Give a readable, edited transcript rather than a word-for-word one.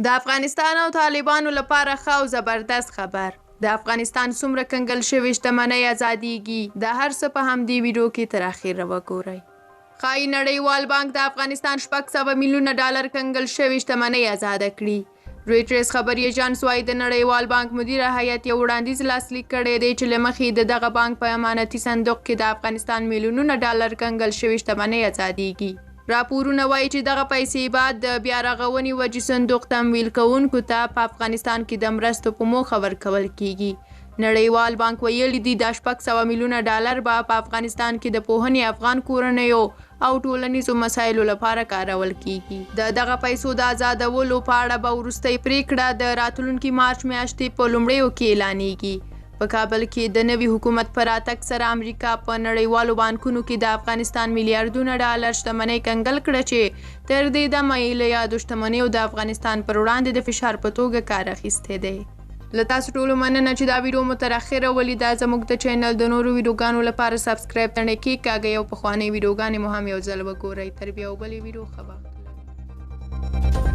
د افغانستان او طالبانو لپاره ښه او زبردست خبر. د افغانستان څومره کنګل شوې شتمنۍ ازادېږي. د هر څه په همدې ویډیو کې تر اخره وګورئ. ښایي نړیوال بانک د افغانستان 600 میلیونه ډالر کنګل شوې شتمنۍ آزاده کړي. رویټرز خبري ایجنس وایي د نړیوال بانک مدیره هیئت یو وړاندیز لاسلیک کړی دی چې له مخې د دغه بانک په امانتي صندوق کې د افغانستان میلیونونه ډالر کنګل شوې شتمنۍ آزادېږي. راپورونه وایي چې دغه پیسې بعد د بیا رغونې وجې صندوق تمویل کوونکو ته په افغانستان کې د مرستو په موخه ورکول کیږي. نړیوال بانک ویلي دی دا 600 میلیونه ډالر به په افغانستان کې د پوهنې، افغان کورنیو او ټولنیزو مسایلو لپاره کارول کیږي. د دغه پیسو د آزادولو په اړه به وروستۍ پریکړه د راتلونکي مارچ میاشتې په لومړیو کې اعلانېږي. په کابل کې د نوي حکومت په راتګ سره امریکا په نړیوالو بانکونو کې د افغانستان میلیارډونه ډالر شتمنۍ کنګل کړه چې تر دې دمه یې له یادو شتمنیو د افغانستان پر وړاندې د فشار په توګه کار اخیستی دی. له تاسو ټولو مننه چې دا ویډیو مو تر اخره ولیده. زموږ د چینل د نورو ویډیوګانو لپاره سبسکرایب تڼۍ کېکاږئ او پخوانۍ ویډیوګانې مو هم یو ځل وګورئ. تر بیا بلې ویډیو ښه وخت ولرئ.